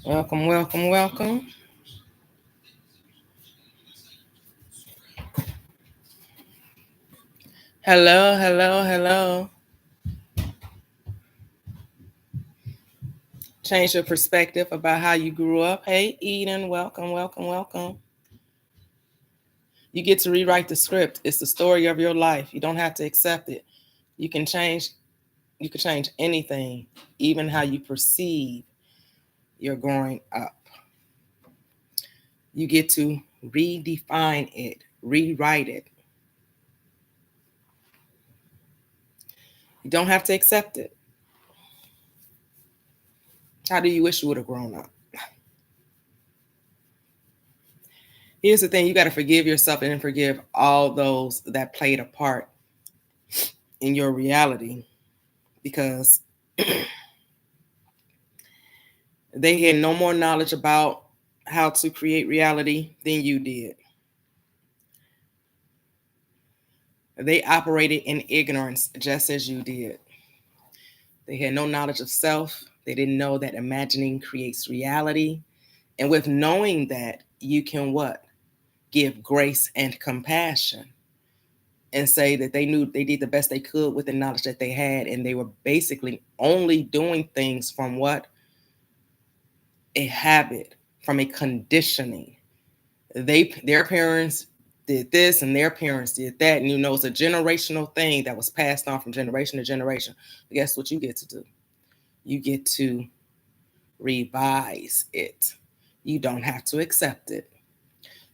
Welcome, welcome, welcome. Hello, hello, hello. Change your perspective about how you grew up. Hey, Eden, welcome, welcome, welcome. You get to rewrite the script. It's the story of your life. You don't have to accept it. You can change. You can change anything, even how you perceive your growing up. You get to redefine it, rewrite it. You don't have to accept it. How do you wish you would have grown up? Here's the thing, you got to forgive yourself and then forgive all those that played a part in your reality because they had no more knowledge about how to create reality than you did. They operated in ignorance just as you did. They had no knowledge of self. They didn't know that imagining creates reality. And with knowing that, you can what? Give grace and compassion and say that they knew they did the best they could with the knowledge that they had. And they were basically only doing things from what? A habit, from a conditioning. Their parents did this and their parents did that. And it's a generational thing that was passed on from generation to generation. But guess what you get to do? You get to revise it. You don't have to accept it.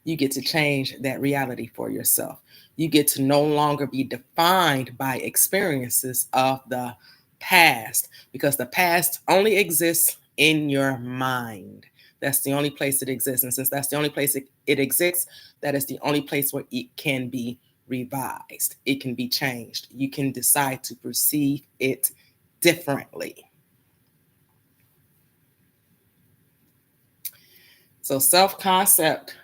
You get to change that reality for yourself. You get to no longer be defined by experiences of the past because the past only exists in your mind. That's the only place it exists. And since that's the only place it exists, that is the only place where it can be revised. It can be changed. You can decide to perceive it differently. So self-concept,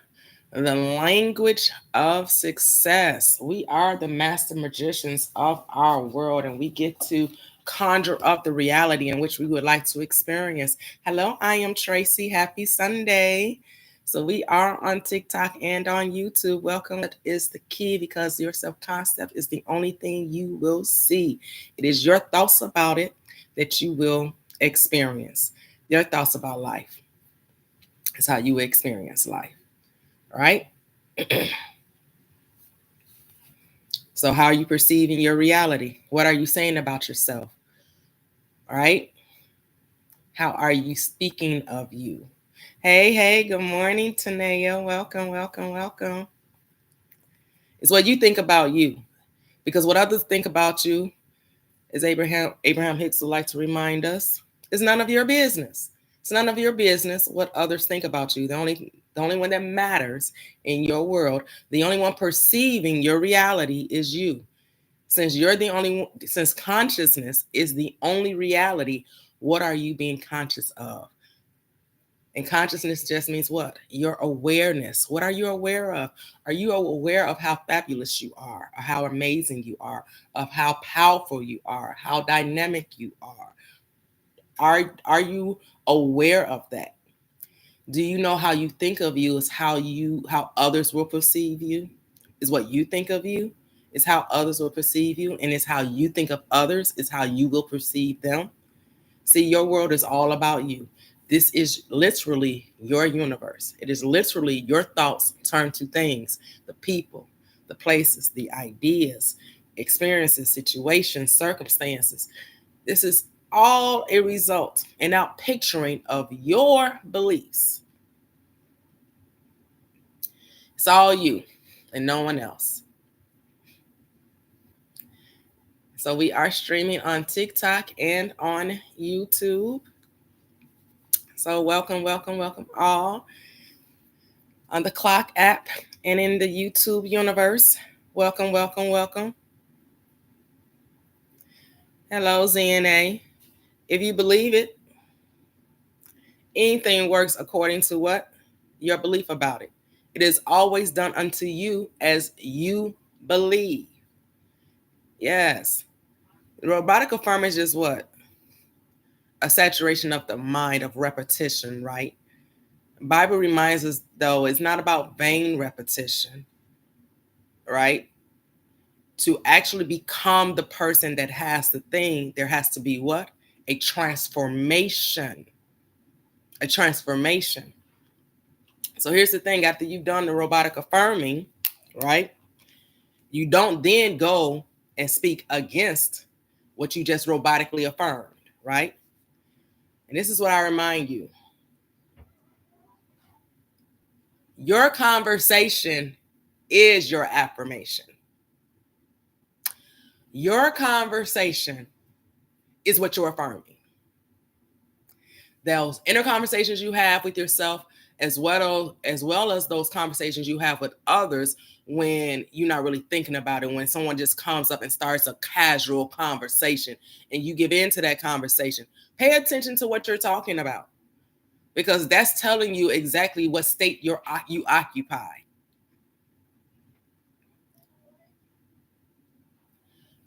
the language of success. We are the master magicians of our world, and we get to conjure up the reality in which we would like to experience. Hello, I am Tracy. Happy Sunday. So we are on TikTok and on YouTube. Welcome. That is the key because your self-concept is the only thing you will see. It is your thoughts about it that you will experience. Your thoughts about life is how you experience life. Right? So, how are you perceiving your reality? What are you saying about yourself? All right? How are you speaking of you? Hey, hey, good morning, Tanea. Welcome, welcome, welcome. It's what you think about you. Because what others think about you, as Abraham Hicks would like to remind us, is none of your business. It's none of your business what others think about you. The only one that matters in your world, the only one perceiving your reality is you. Since consciousness is the only reality, what are you being conscious of? And consciousness just means what? Your awareness. What are you aware of? Are you aware of how fabulous you are, or how amazing you are, of how powerful you are, how dynamic you are? Are you aware of that? Do you know how you think of you is how others will perceive you? Is what you think of you is how others will perceive you, and it's how you think of others is how you will perceive them. See, your world is all about you. This is literally your universe. It is literally your thoughts turned to things, the people, the places, the ideas, experiences, situations, circumstances. This is all a result and out picturing of your beliefs. It's all you and no one else. So we are streaming on TikTok and on YouTube. So welcome, welcome, welcome all on the Clock app and in the YouTube universe. Welcome, welcome, welcome. Hello, ZNA. If you believe it, anything works according to what? Your belief about it. It is always done unto you as you believe. Yes. The robotic affirm is just what? a saturation of the mind of repetition, right? Bible reminds us, though, it's not about vain repetition, right? To actually become the person that has the thing, there has to be what? A transformation. A transformation. So here's the thing, after you've done the robotic affirming, right? You don't then go and speak against what you just robotically affirmed, right? And this is what I remind you. Your conversation is your affirmation. Your conversation is what you're affirming. Those inner conversations you have with yourself, as well as those conversations you have with others when you're not really thinking about it, when someone just comes up and starts a casual conversation and you give into that conversation, pay attention to what you're talking about, because that's telling you exactly what state you occupy.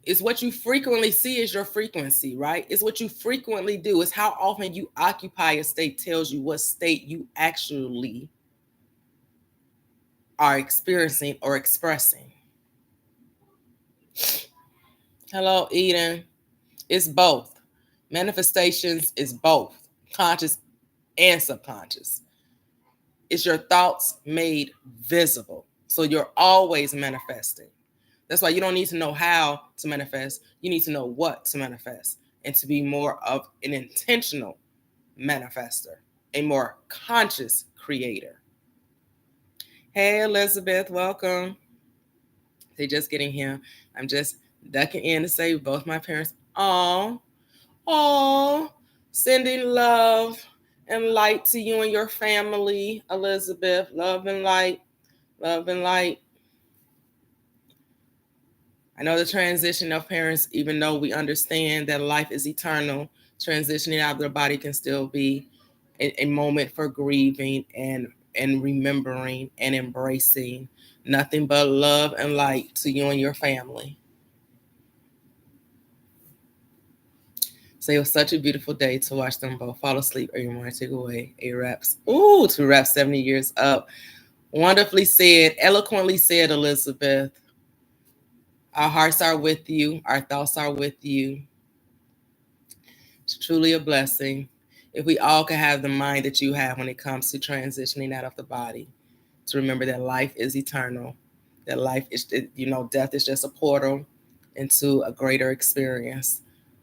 It's what you frequently see is your frequency, right? It's what you frequently do. It's how often you occupy a state tells you what state you actually are experiencing or expressing. Hello, Eden. It's both. Manifestations is both conscious and subconscious. It's your thoughts made visible. So you're always manifesting. That's why you don't need to know how to manifest. You need to know what to manifest and to be more of an intentional manifester, a more conscious creator. Hey, Elizabeth, welcome. They're just getting here. I'm just ducking in to say both my parents, sending love and light to you and your family, Elizabeth. Love and light, love and light. I know the transition of parents, even though we understand that life is eternal, transitioning out of the body can still be a moment for grieving and remembering and embracing. Nothing but love and light to you and your family. So it was such a beautiful day to watch them both fall asleep or you want to take away a reps. Ooh, to rep 70 years up. Wonderfully said, eloquently said, Elizabeth. Our hearts are with you. Our thoughts are with you. It's truly a blessing if we all could have the mind that you have when it comes to transitioning out of the body, to remember that life is eternal, that life is, death is just a portal into a greater experience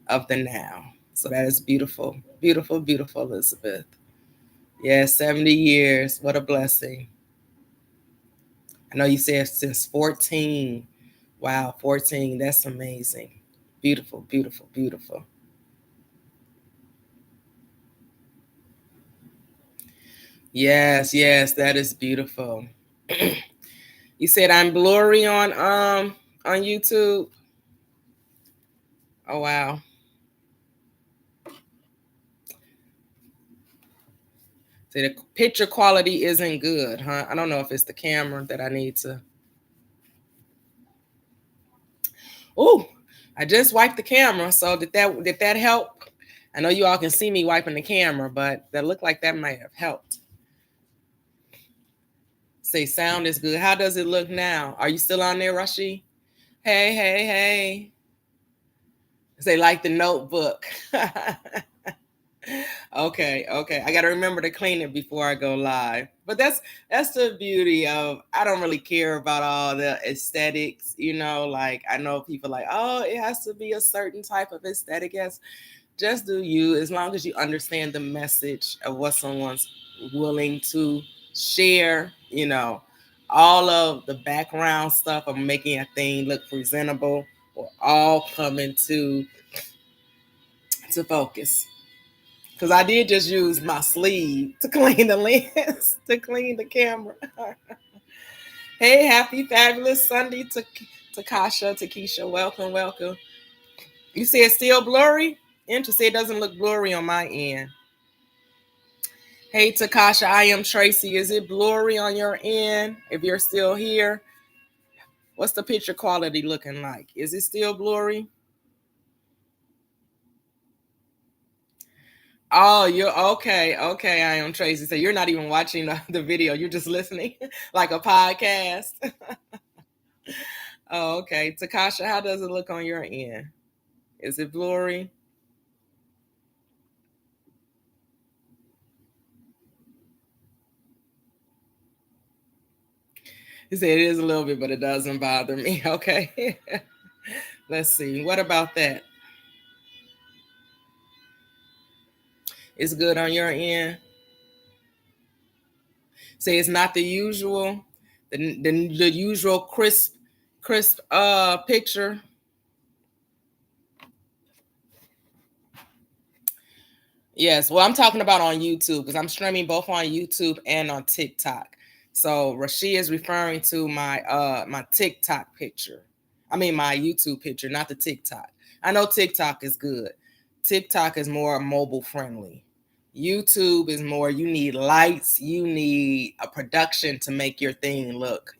of the now. So that is beautiful, beautiful, beautiful, Elizabeth. Yes, 70 years. What a blessing. I know you said since 14. Wow, 14. That's amazing. Beautiful, beautiful, beautiful. Yes, that is beautiful. You said I'm blurry on YouTube. Oh wow. See, the picture quality isn't good, huh? I don't know if it's the camera that I need to. Oh, I just wiped the camera. So did that help? I know you all can see me wiping the camera, but that looked like that might have helped. Say sound is good. How does it look now? Are you still on there, Rashi? Hey, hey, hey. Say like the notebook. Okay. I got to remember to clean it before I go live. But that's the beauty of, I don't really care about all the aesthetics, like I know people like, oh, it has to be a certain type of aesthetic. Yes, just do you, as long as you understand the message of what someone's willing to share, all of the background stuff of making a thing look presentable will all come into focus. Because I did just use my sleeve to clean the lens, to clean the camera. Hey, happy, fabulous Sunday to Keisha. Welcome, welcome. You say it's still blurry? Interesting. It doesn't look blurry on my end. Hey, Takasha, I am Tracy. Is it blurry on your end? If you're still here, what's the picture quality looking like? Is it still blurry? Oh, you're okay. Okay, I am Tracy. So you're not even watching the video. You're just listening like a podcast. Oh, okay. Takasha, how does it look on your end? Is it blurry? He said it is a little bit, but it doesn't bother me. Okay. Let's see. What about that? It's good on your end. Say it's not the usual, the usual crisp picture. Yes, well, I'm talking about on YouTube because I'm streaming both on YouTube and on TikTok. So Rashid is referring to my TikTok picture. I mean my YouTube picture, not the TikTok. I know TikTok is good. TikTok is more mobile friendly. YouTube is more you need lights, you need a production to make your thing look.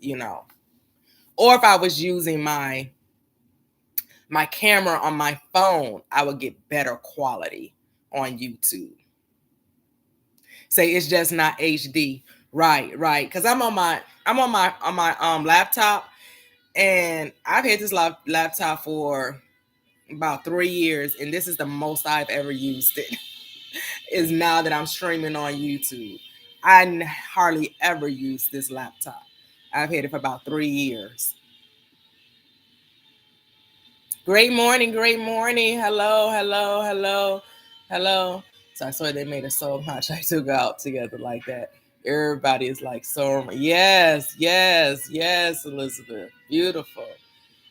Or if I was using my camera on my phone, I would get better quality on YouTube. Say it's just not HD. Right, right. Because I'm on my laptop, and I've had this laptop for about 3 years, and this is the most I've ever used it. Is now that I'm streaming on YouTube. Hardly ever use this laptop. I've had it for about 3 years. Great morning, great morning. Hello, hello, hello, hello. So I saw they made a soul match. I took out together like that. Everybody is like so yes, yes, yes, Elizabeth. Beautiful.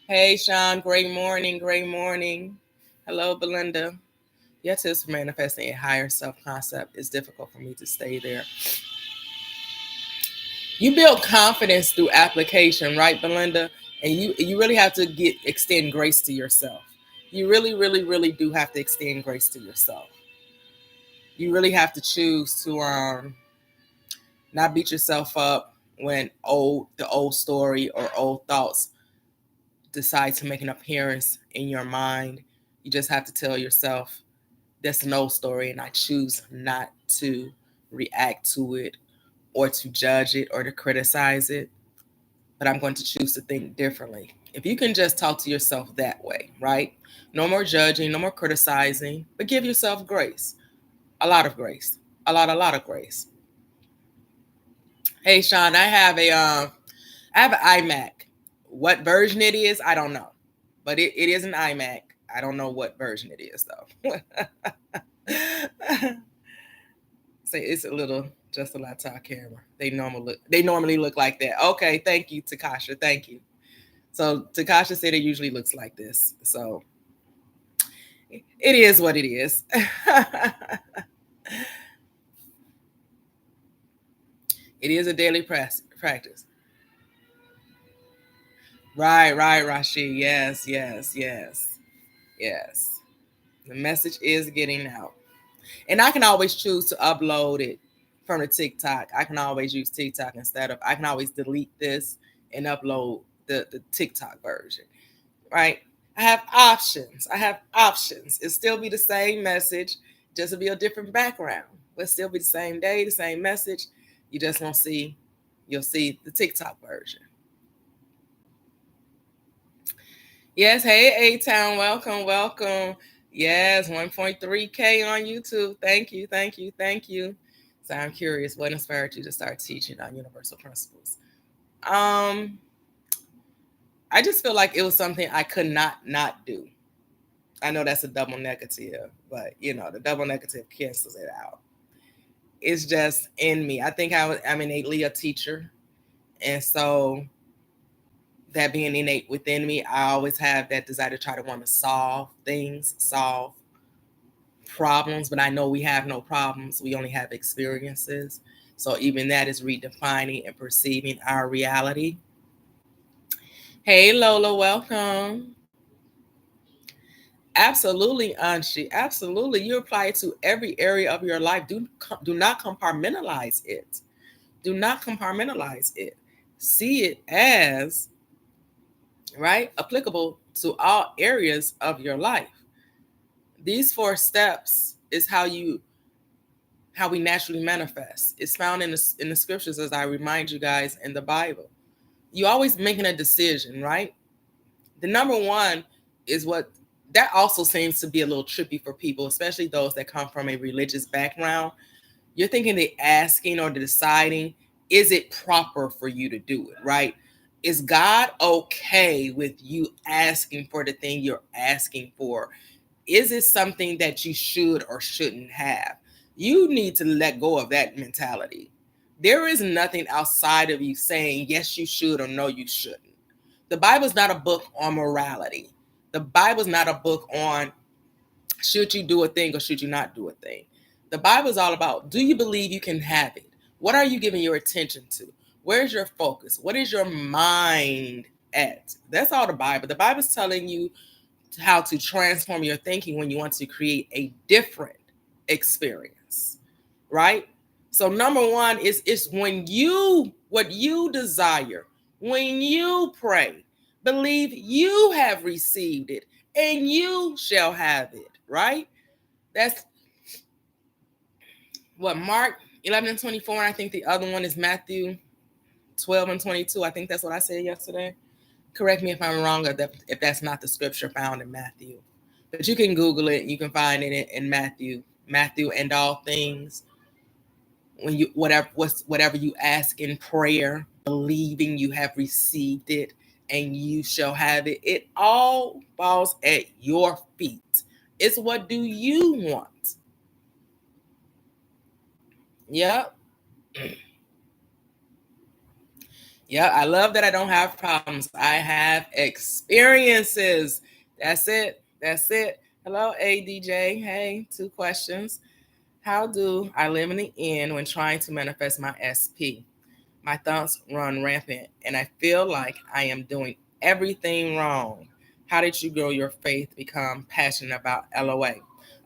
Hey Sean, great morning, great morning. Hello, Belinda. Yes, it's manifesting a higher self-concept. It's difficult for me to stay there. You build confidence through application, right, Belinda? And you really have to extend grace to yourself. You really, really, really do have to extend grace to yourself. You really have to choose to not beat yourself up when the old story or old thoughts decide to make an appearance in your mind. You just have to tell yourself that's an old story, and I choose not to react to it or to judge it or to criticize it, but I'm going to choose to think differently. If you can just talk to yourself that way, right? No more judging, no more criticizing, but give yourself grace. A lot of grace. A lot of grace. Hey Sean, I have an iMac. What version it is, I don't know. But it is an iMac. I don't know what version it is though. Say it's just a laptop camera. They normally look like that. Okay, thank you, Takasha. Thank you. So Takasha said it usually looks like this. So it is what it is. It is a daily practice. Right, right, Rashid. Yes, yes, yes, yes. The message is getting out. And I can always choose to upload it from the TikTok. I can always use TikTok I can always delete this and upload the TikTok version. Right? I have options. I have options. It'll still be the same message, just will be a different background. But still be the same day, the same message. You just won't see, you'll see the TikTok version. Yes, hey A Town, welcome, welcome. Yes, 1.3K on YouTube. Thank you, thank you, thank you. So I'm curious, what inspired you to start teaching on universal principles? Um, I just feel like it was something I could not do. I know that's a double negative, but the double negative cancels it out. It's just in me. I think I'm innately a teacher, and so that being innate within me, I always have that desire to try to want to solve things, solve problems, but I know we have no problems. We only have experiences. So even that is redefining and perceiving our reality. Hey Lola, welcome. Absolutely, Anshi. Absolutely. You apply it to every area of your life. Do not compartmentalize it. Do not compartmentalize it. See it as right applicable to all areas of your life. These 4 steps is how you how we naturally manifest. It's found in the scriptures, as I remind you guys, in the Bible. You always making a decision, right? The number one is what that also seems to be a little trippy for people, especially those that come from a religious background. You're thinking they asking or deciding, is it proper for you to do it, right? Is God okay with you asking for the thing you're asking for? Is it something that you should or shouldn't have? You need to let go of that mentality. There is nothing outside of you saying yes you should or no you shouldn't. The Bible's not a book on morality. The Bible's not a book on should you do a thing or should you not do a thing. The Bible is all about, do you believe you can have it? What are you giving your attention to? Where's your focus? What is your mind at? That's all the Bible. The Bible's telling you how to transform your thinking when you want to create a different experience, right? So number one is when you, what you desire, when you pray, believe you have received it and you shall have it, right? That's what Mark 11 and 24, and I think the other one is Matthew 12 and 22. I think that's what I said yesterday. Correct me if I'm wrong, or if that's not the scripture found in Matthew. But you can Google it. You can find it in Matthew. Matthew, and all things, when you whatever you ask in prayer, believing you have received it, and you shall have it. It all falls at your feet. It's what do you want? Yep. Yeah, I love that I don't have problems. I have experiences. That's it. That's it. Hello, ADJ. Hey, 2 questions. How do I live in the end when trying to manifest my SP? My thoughts run rampant, and I feel like I am doing everything wrong. How did you grow your faith, become passionate about LOA?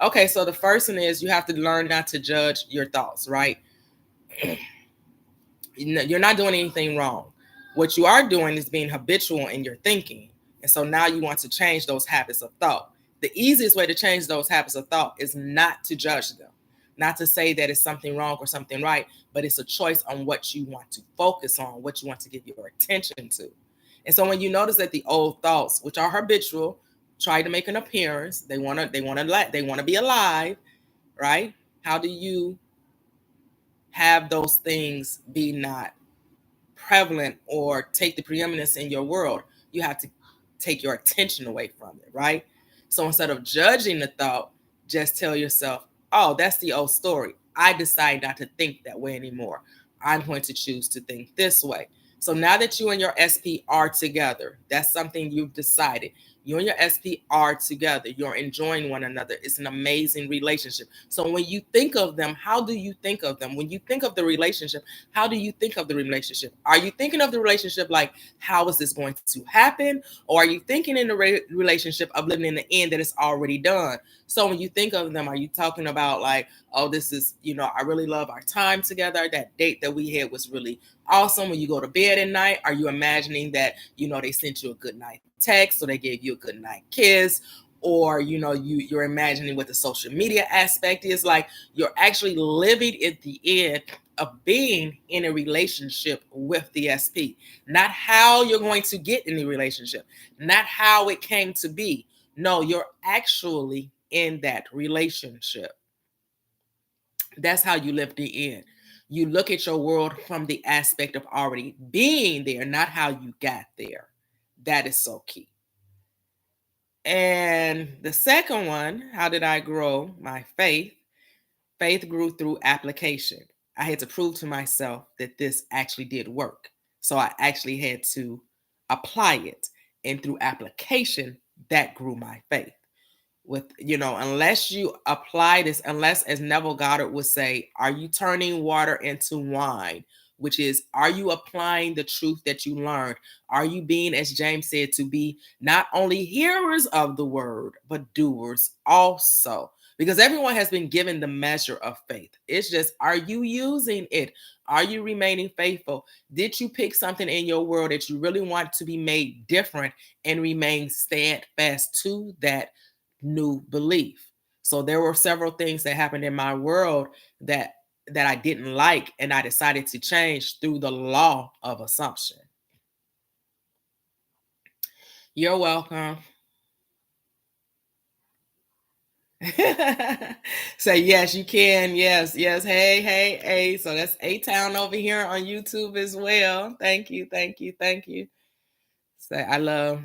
Okay, so the first one is you have to learn not to judge your thoughts, right? You're not doing anything wrong. What you are doing is being habitual in your thinking. And so now you want to change those habits of thought. The easiest way to change those habits of thought is not to judge them, not to say that it's something wrong or something right, but it's a choice on what you want to focus on, what you want to give your attention to. And so when you notice that the old thoughts, which are habitual, try to make an appearance, they want to be alive, right? How do you have those things be not prevalent or take the preeminence in your world? You have to take your attention away from it, right? So instead of judging the thought, just tell yourself, oh, that's the old story. I decide not to think that way anymore. I'm going to choose to think this way. So now that you and your SP are together, that's something you've decided. You and your SP are together. You're enjoying one another. It's an amazing relationship. So when you think of them, how do you think of them? When you think of the relationship, how do you think of the relationship? Are you thinking of the relationship like, how is this going to happen? Or are you thinking in the relationship of living in the end that it's already done? So when you think of them, are you talking about like, oh, this is, I really love our time together. That date that we had was really awesome. When you go to bed at night, are you imagining that, they sent you a good night text or they gave you a good night kiss? Or, you're imagining what the social media aspect is like. You're actually living at the end of being in a relationship with the SP, not how you're going to get in the relationship, not how it came to be. No, you're actually in that relationship. That's how you live the end. You look at your world from the aspect of already being there, not how you got there. That is so key. And the second one, how did I grow my faith? Faith grew through application. I had to prove to myself that this actually did work. So I actually had to apply it. And through application, that grew my faith. Unless you apply this, unless, as Neville Goddard would say, are you turning water into wine? Which is, are you applying the truth that you learned? Are you being, as James said, to be not only hearers of the word, but doers also? Because everyone has been given the measure of faith. It's just, are you using it? Are you remaining faithful? Did you pick something in your world that you really want to be made different and remain steadfast to that new belief? So there were several things that happened in my world that that I didn't like, and I decided to change through the law of assumption. You're welcome. So yes, you can. Yes, yes. Hey, hey, hey. So that's A-Town over here on YouTube as well. Thank you, thank you, thank you. So I love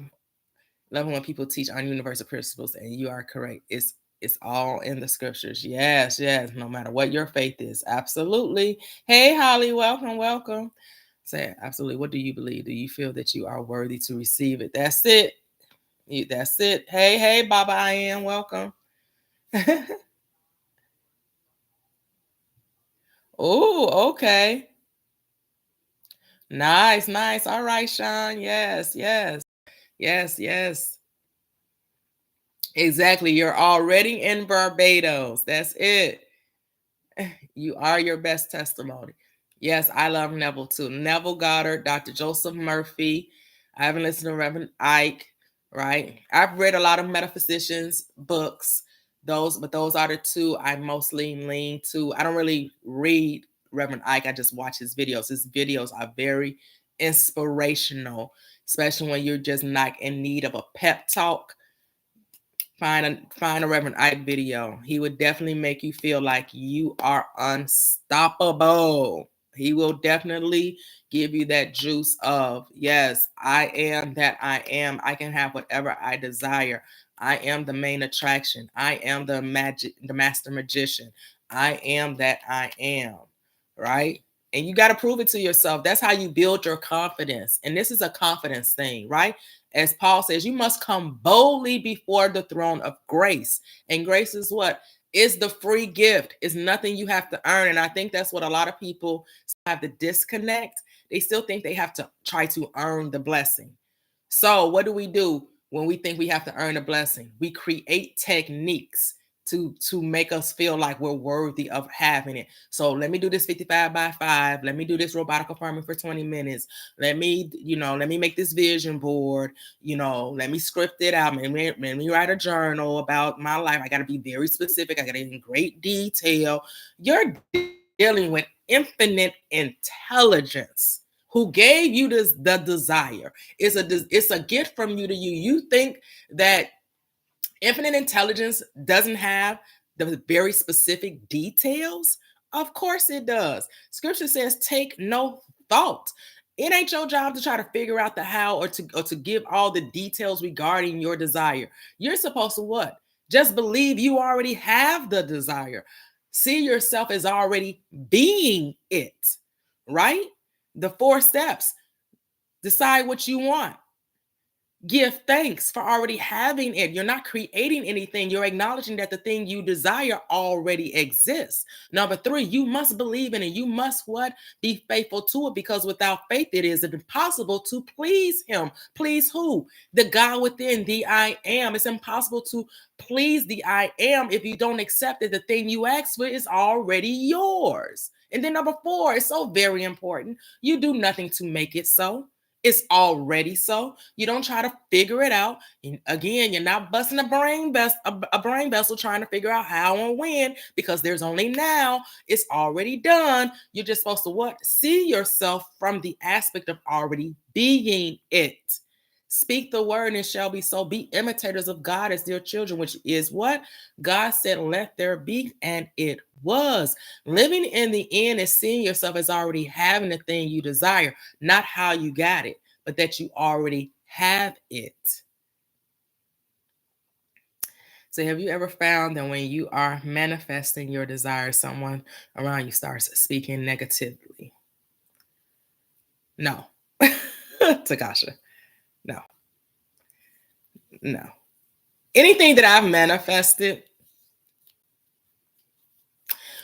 when people teach on universal principles, and you are correct. It's all in the scriptures. Yes, yes. No matter what your faith is, absolutely. Hey, Holly, welcome, welcome. Say absolutely. What do you believe? Do you feel that you are worthy to receive it? That's it. That's it. Hey, hey, Baba, I am welcome. Oh, okay. Nice, nice. All right, Sean. Yes, yes, yes, yes. Exactly. You're already in Barbados. That's it. You are your best testimony. Yes, I love Neville too. Neville Goddard, Dr. Joseph Murphy. I haven't listened to Reverend Ike, right? I've read a lot of metaphysicians books. But those are the two I mostly lean to. I don't really read Reverend Ike. I just watch his videos. His videos are very inspirational, especially when you're just not in need of a pep talk. Find a Reverend Ike video. He would definitely make you feel like you are unstoppable. He will definitely give you that juice of, yes, I am that I am. I can have whatever I desire. I am the main attraction. I am the master magician. I am that I am. Right? And you got to prove it to yourself. That's how you build your confidence. And this is a confidence thing, right? As Paul says, you must come boldly before the throne of grace. And grace is what? It's the free gift. It's nothing you have to earn. And I think that's what a lot of people have to disconnect. They still think they have to try to earn the blessing. So what do we do when we think we have to earn a blessing? We create techniques to make us feel like we're worthy of having it. So let me do this 55 by 5. Let me do this robotic farming for 20 minutes. Let me make this vision board. Let me script it out. Let me write a journal about my life. I got to be very specific. I got to in great detail. You're dealing with infinite intelligence who gave you the desire. It's a gift from you to you. You think that infinite intelligence doesn't have the very specific details? Of course it does. Scripture says, take no thought. It ain't your job to try to figure out the how or to give all the details regarding your desire. You're supposed to what? Just believe you already have the desire. See yourself as already being it, right? The 4 steps. Decide what you want. Give thanks for already having it. You're not creating anything. You're acknowledging that the thing you desire already exists. Number 3, you must believe in it. You must what? Be faithful to it, because without faith, it is impossible to please him. Please who? The God within, the I am. It's impossible to please the I am if you don't accept that the thing you ask for is already yours. And then number 4 is so very important. You do nothing to make it so. It's already so. You don't try to figure it out. And again, you're not busting a brain vessel trying to figure out how and when, because there's only now. It's already done. You're just supposed to what? See yourself from the aspect of already being it. Speak the word and it shall be so. Be imitators of God as dear children, which is what? God said, let there be, and it was. Living in the end is seeing yourself as already having the thing you desire, not how you got it, but that you already have it. So have you ever found that when you are manifesting your desire, someone around you starts speaking negatively? No. Takasha. No. No. Anything that I've manifested,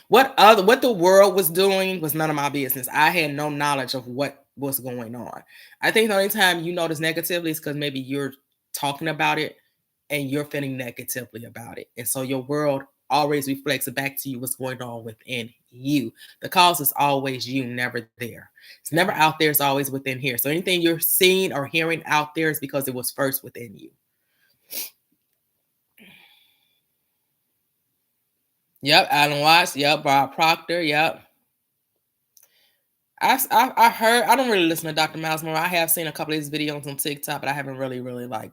what the world was doing was none of my business. I had no knowledge of what was going on. I think the only time you notice negatively is because maybe you're talking about it and you're feeling negatively about it. And so your world always reflects back to you what's going on within you. The cause is always you, never there. It's never out there, it's always within here. So anything you're seeing or hearing out there is because it was first within you. Yep, Alan Watts. Yep, Bob Proctor. Yep. I heard. I don't really listen to Dr. Miles Monroe. I have seen a couple of his videos on TikTok, but I haven't really like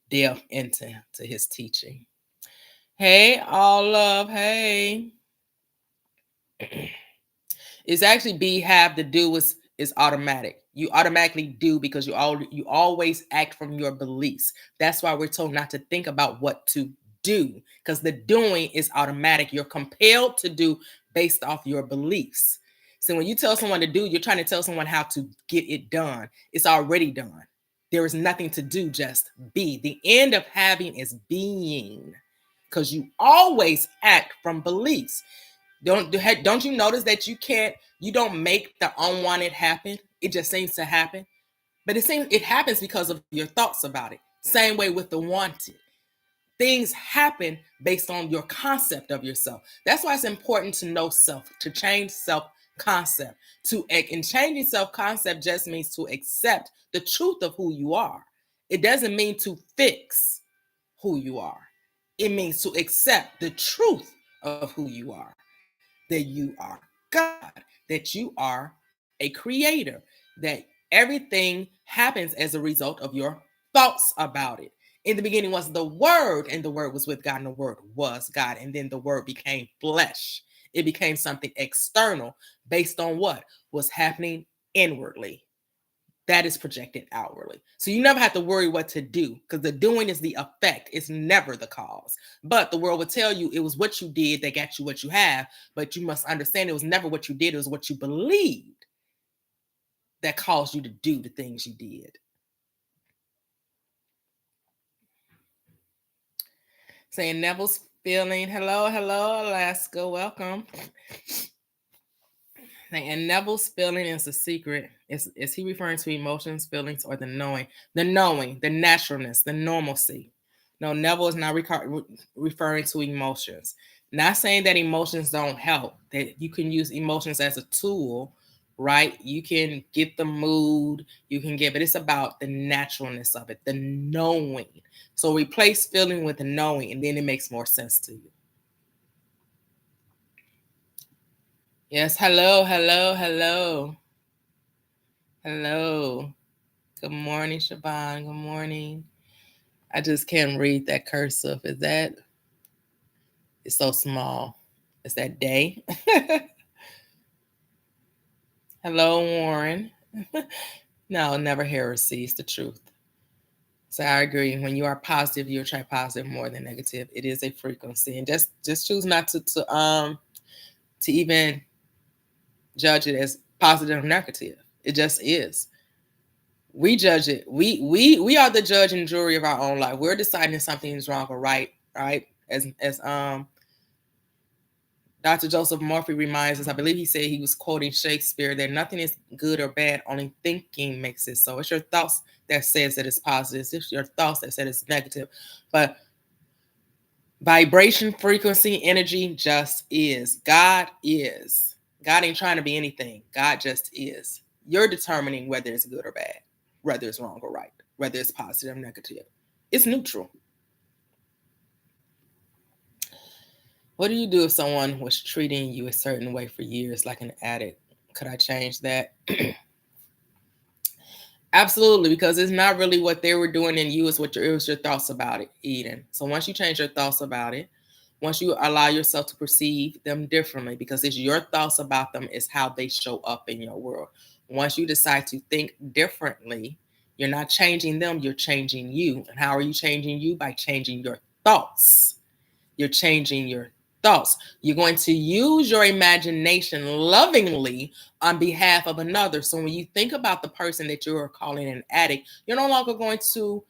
delved into his teaching. Hey, all love. Hey. It's actually be have to do is automatic. You automatically do because you always act from your beliefs. That's why we're told not to think about what to do, because the doing is automatic. You're compelled to do based off your beliefs. So when you tell someone to do, you're trying to tell someone how to get it done. It's already done. There is nothing to do, just be. The end of having is being, because you always act from beliefs. Don't you notice that you don't make the unwanted happen? It just seems to happen. But it happens because of your thoughts about it. Same way with the wanted. Things happen based on your concept of yourself. That's why it's important to know self, to change self concept. And changing self concept just means to accept the truth of who you are. It doesn't mean to fix who you are. It means to accept the truth of who you are. That you are God, that you are a creator, that everything happens as a result of your thoughts about it. In the beginning was the Word, and the Word was with God, and the Word was God. And then the Word became flesh. It became something external based on what was happening inwardly. That is projected outwardly. So you never have to worry what to do, because the doing is the effect. It's never the cause. But the world will tell you it was what you did that got you what you have. But you must understand it was never what you did. It was what you believed that caused you to do the things you did. Saying Neville's feeling. Hello, Alaska. Welcome. And Neville's feeling is a secret. Is he referring to emotions, feelings, or the knowing? The knowing, the naturalness, the normalcy. No, Neville is not referring to emotions. Not saying that emotions don't help, that you can use emotions as a tool, right? You can get the mood, but it's about the naturalness of it, the knowing. So replace feeling with the knowing, and then it makes more sense to you. Yes, hello. Hello. Good morning, Shaban. Good morning. I just can't read that cursive. It's so small. Is that day? Hello, Warren. No, never heresy. It's the truth. So I agree. When you are positive, you attract positive more than negative. It is a frequency, and just choose not to even judge it as positive or negative. It just is. We judge it. We are the judge and jury of our own life. We're deciding if something is wrong or right. As Dr. Joseph Murphy reminds us, I believe he said, he was quoting Shakespeare, that nothing is good or bad, only thinking makes it so. It's your thoughts that says that it's positive. It's your thoughts that said it's negative. But vibration, frequency, energy just is. God is. God ain't trying to be anything. God just is. You're determining whether it's good or bad, whether it's wrong or right, whether it's positive or negative. It's neutral. What do you do if someone was treating you a certain way for years, like an addict? Could I change that? Absolutely, because it's not really what they were doing in you, it was your thoughts about it, Eden. So once you change your thoughts about it, once you allow yourself to perceive them differently, because it's your thoughts about them is how they show up in your world. Once you decide to think differently, you're not changing them, you're changing you. And how are you changing you? By changing your thoughts. You're changing your thoughts. You're going to use your imagination lovingly on behalf of another. So when you think about the person that you're calling an addict, you're no longer going to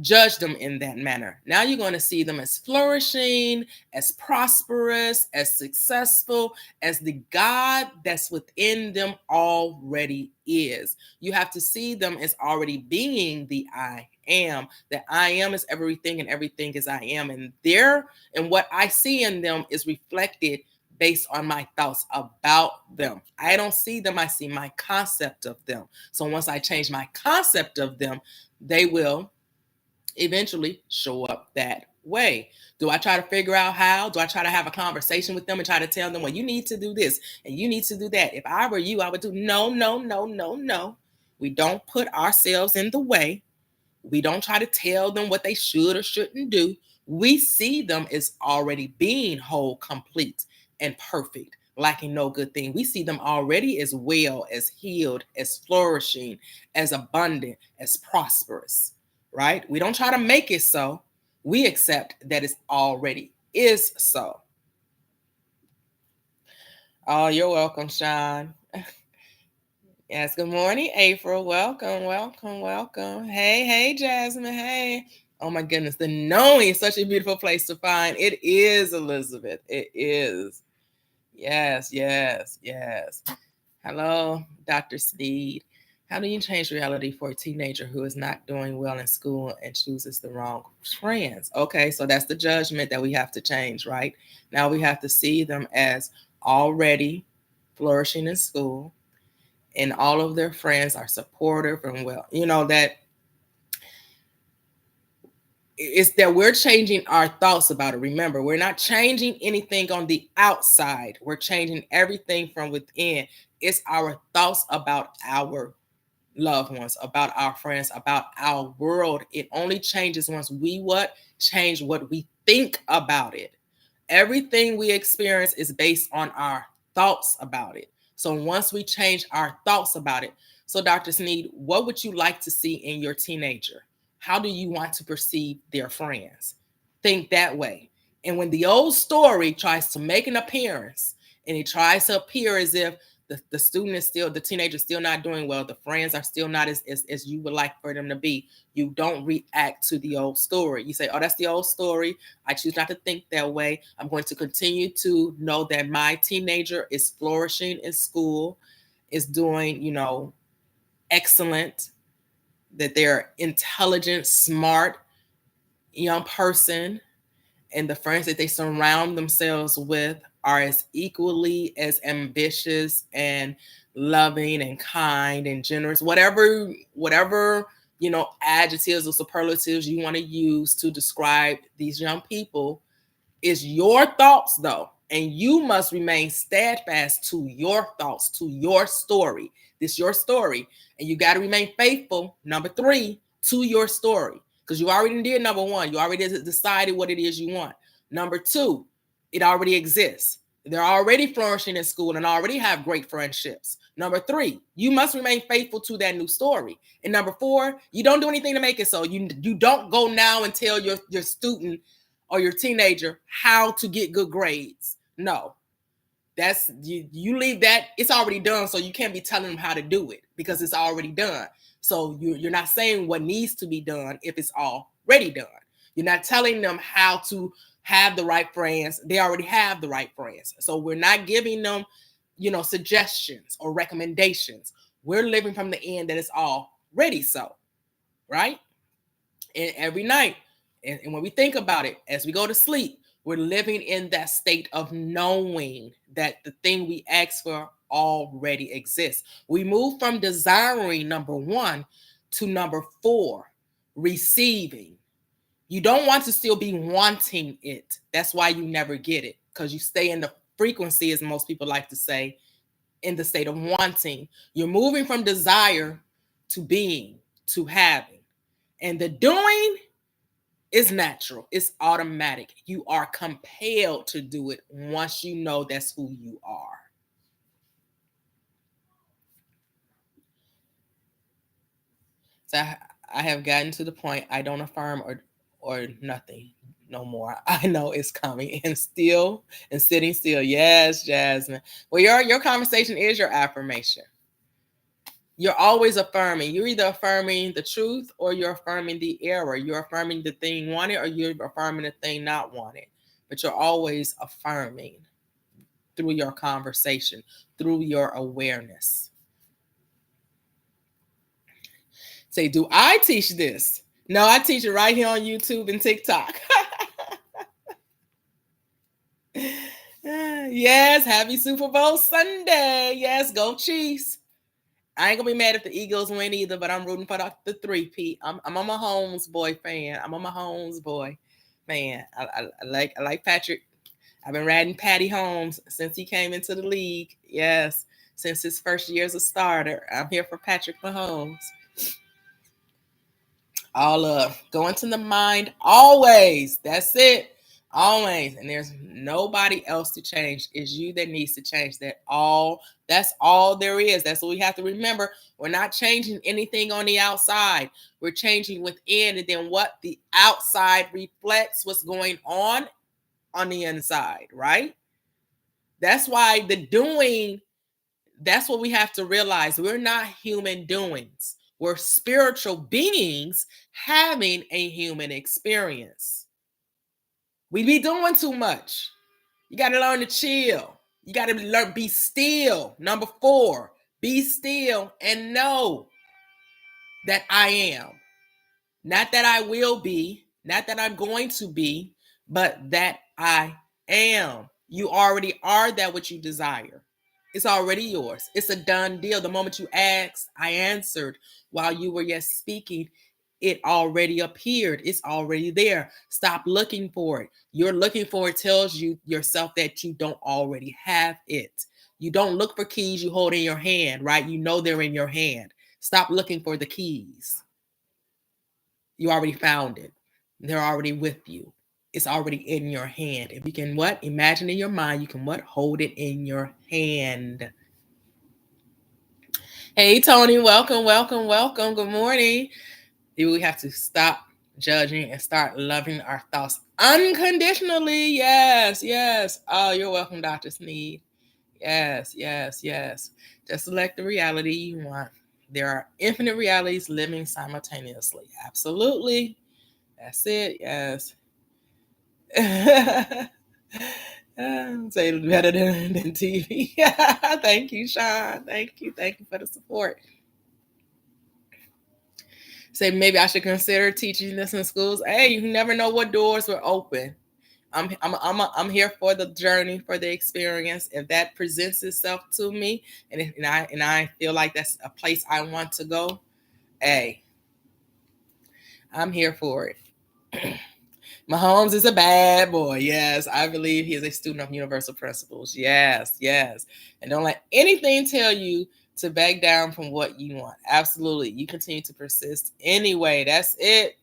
judge them in that manner. Now you're going to see them as flourishing, as prosperous, as successful, as the God that's within them already is. You have to see them as already being the I am. That I am is everything, and everything is I am. And what I see in them is reflected based on my thoughts about them. I don't see them, I see my concept of them. So once I change my concept of them, they will eventually show up that way. Do I try to figure out how? Do I try to have a conversation with them and try to tell them, well, you need to do this and you need to do that? If I were you, I would do no, no, no, no, no. We don't put ourselves in the way. We don't try to tell them what they should or shouldn't do. We see them as already being whole, complete, and perfect, lacking no good thing. We see them already as well, as healed, as flourishing, as abundant, as prosperous, right? We don't try to make it so. We accept that it already is so. Oh, you're welcome, Sean. Yes, good morning, April. Welcome, welcome, welcome. Hey, hey, Jasmine. Hey. Oh my goodness, the knowing is such a beautiful place to find. It is, Elizabeth. It is. Yes, yes, yes. Hello, Dr. Sneed. How do you change reality for a teenager who is not doing well in school and chooses the wrong friends? Okay, so that's the judgment that we have to change, right? Now we have to see them as already flourishing in school, and all of their friends are supportive and well, that it's that we're changing our thoughts about it. Remember, we're not changing anything on the outside. We're changing everything from within. It's our thoughts about our loved ones, about our friends, about our world. It only changes once we change what we think about it. Everything we experience is based on our thoughts about it. So once we change our thoughts about it, so Dr. Sneed, what would you like to see in your teenager? How do you want to perceive their friends? Think that way. And when the old story tries to make an appearance and it tries to appear as if the student is still, the teenager is still not doing well, the friends are still not as you would like for them to be, you don't react to the old story. You say, oh, that's the old story. I choose not to think that way. I'm going to continue to know that my teenager is flourishing in school, is doing, excellent, that they're intelligent, smart young person, and the friends that they surround themselves with are as equally as ambitious and loving and kind and generous, whatever adjectives or superlatives you want to use to describe these young people, is your thoughts though, and you must remain steadfast to your thoughts, to your story. This your story, and you got to remain faithful, number 3, to your story, because you already did number 1. You already decided what it is you want. Number 2, it already exists. They're already flourishing in school and already have great friendships. Number 3, you must remain faithful to that new story. And number 4, you don't do anything to make it so. You don't go now and tell your student or your teenager how to get good grades. No, that's you leave that, it's already done, so you can't be telling them how to do it because it's already done. So you're not saying what needs to be done if it's already done. You're not telling them how to have the right friends. They already have the right friends. So we're not giving them, suggestions or recommendations. We're living from the end that it's already so, right? And every night, and when we think about it, as we go to sleep, we're living in that state of knowing that the thing we ask for already exists. We move from desiring, number 1, to number 4, receiving. You don't want to still be wanting it. That's why you never get it, because you stay in the frequency, as most people like to say, in the state of wanting. You're moving from desire to being, to having. And the doing is natural. It's automatic. You are compelled to do it once you know that's who you are. So I have gotten to the point I don't affirm or nothing no more. I know it's coming and sitting still. Yes, Jasmine. Well, your conversation is your affirmation. You're always affirming. You're either affirming the truth or you're affirming the error. You're affirming the thing wanted or you're affirming the thing not wanted. But you're always affirming through your conversation, through your awareness. Say, do I teach this? No, I teach it right here on YouTube and TikTok. Yes, happy Super Bowl Sunday. Yes, go Chiefs. I ain't gonna be mad if the Eagles win either, but I'm rooting for the 3-peat. I'm a Mahomes boy fan. I'm a Mahomes boy. Man, I like Patrick. I've been riding Patty Holmes since he came into the league. Yes, since his first year as a starter. I'm here for Patrick Mahomes. All up. Go into the mind always. That's it. Always. And there's nobody else to change. It's you that needs to change. That's all there is. That's what we have to remember. We're not changing anything on the outside. We're changing within, and then what the outside reflects what's going on the inside, right? That's why the doing, that's what we have to realize. We're not human doings. We're spiritual beings having a human experience. We be doing too much. You got to learn to chill. You got to learn, be still. Number 4, be still and know that I am. Not that I will be, not that I'm going to be, but that I am. You already are that which you desire. It's already yours. It's a done deal. The moment you asked, I answered. While you were yet speaking, it already appeared. It's already there. Stop looking for it. You're looking for it tells you yourself that you don't already have it. You don't look for keys you hold in your hand, right? You know they're in your hand. Stop looking for the keys. You already found it. They're already with you. It's already in your hand. If you can what? Imagine in your mind, you can what? Hold it in your hand. Hey, Tony, welcome, welcome, welcome. Good morning. We have to stop judging and start loving our thoughts unconditionally. Yes, yes. Oh, you're welcome, Dr. Sneed. Yes, yes, yes. Just select the reality you want. There are infinite realities living simultaneously. Absolutely. That's it. Yes. Say better than TV. Thank you, Sean. Thank you. Thank you for the support. Say maybe I should consider teaching this in schools. Hey, you never know what doors will open. I'm here for the journey, for the experience. If that presents itself to me, and I feel like that's a place I want to go, hey, I'm here for it. Mahomes is a bad boy. Yes, I believe he is a student of universal principles. Yes, yes. And don't let anything tell you to back down from what you want. Absolutely. You continue to persist anyway. That's it.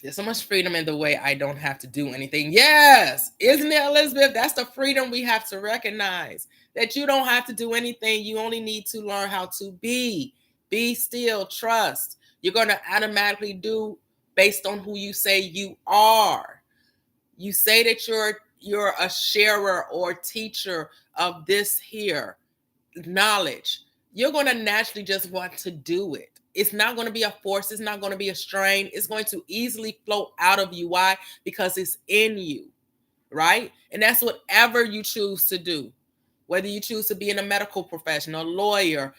There's so much freedom in the way I don't have to do anything. Yes. Isn't it, Elizabeth? That's the freedom we have to recognize. That you don't have to do anything. You only need to learn how to be. Be still. Trust. You're going to automatically do based on who you say you are. You say that you're a sharer or teacher of this here knowledge. You're going to naturally just want to do it. It's not going to be a force. It's not going to be a strain. It's going to easily flow out of you. Why? Because it's in you, right? And that's whatever you choose to do. Whether you choose to be in a medical profession, a lawyer,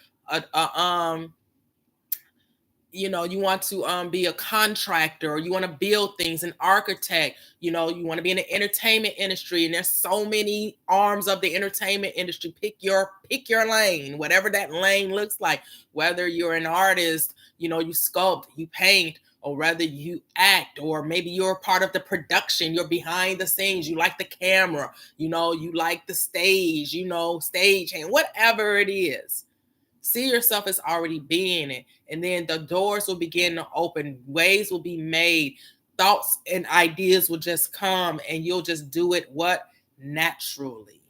you want to be a contractor, or you want to build things, an architect, you want to be in the entertainment industry, and there's so many arms of the entertainment industry. Pick your lane, whatever that lane looks like, whether you're an artist, you sculpt, you paint, or whether you act, or maybe you're part of the production, you're behind the scenes, you like the camera, you like the stage, stage, and whatever it is. See yourself as already being it. And then the doors will begin to open. Ways will be made. Thoughts and ideas will just come, and you'll just do it what? Naturally.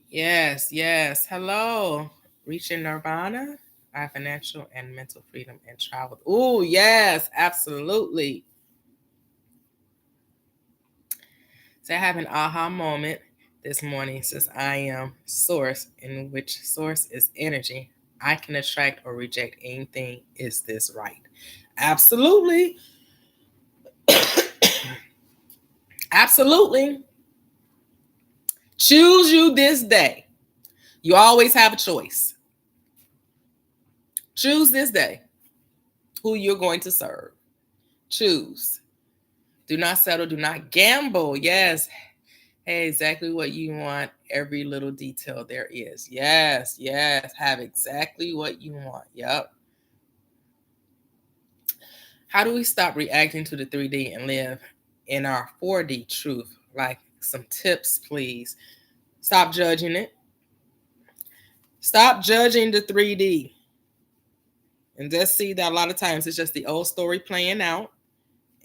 Yes, yes. Hello. Reaching Nirvana. I have financial and mental freedom and travel. Oh, yes, absolutely. So I have an aha moment this morning. Says I am source, in which source is energy. I can attract or reject anything. Is this right? Absolutely. Absolutely. Choose you this day. You always have a choice. Choose this day who you're going to serve. Choose. Do not settle. Do not gamble. Yes. Hey, exactly what you want. Every little detail there is. Yes, yes. Have exactly what you want. Yep. How do we stop reacting to the 3D and live in our 4D truth? Like some tips, please. Stop judging it. Stop judging the 3D. And just see that a lot of times it's just the old story playing out,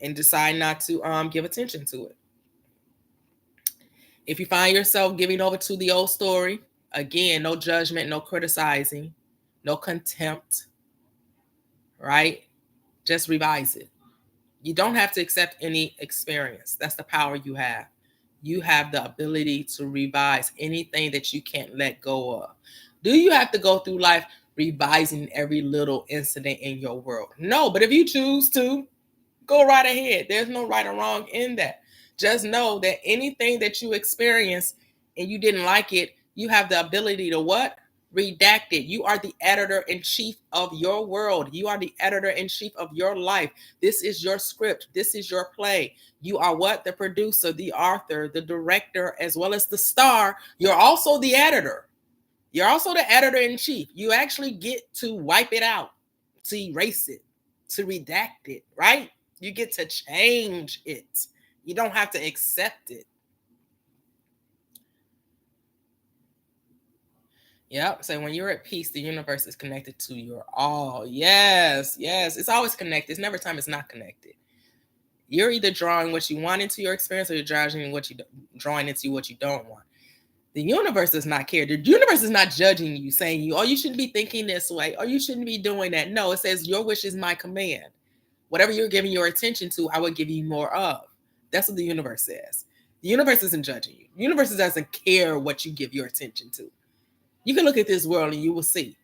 and decide not to give attention to it. If you find yourself giving over to the old story, again, no judgment, no criticizing, no contempt, right? Just revise it. You don't have to accept any experience. That's the power you have. You have the ability to revise anything that you can't let go of. Do you have to go through life revising every little incident in your world? No, but if you choose to, go right ahead. There's no right or wrong in that. Just know that anything that you experience and you didn't like it, you have the ability to what? Redact it. You are the editor-in-chief of your world. You are the editor-in-chief of your life. This is your script. This is your play. You are what? The producer, the author, the director, as well as the star. You're also the editor. You're also the editor-in-chief. You actually get to wipe it out, to erase it, to redact it, right? You get to change it. You don't have to accept it. Yep. So when you're at peace, the universe is connected to your all. Yes, yes. It's always connected. It's never time it's not connected. You're either drawing what you want into your experience, or you're drawing into what you don't want. The universe does not care. The universe is not judging you, saying you shouldn't be thinking this way, or you shouldn't be doing that. No, it says your wish is my command. Whatever you're giving your attention to, I will give you more of. That's what the universe says. The universe isn't judging you. The universe doesn't care what you give your attention to. You can look at this world and you will see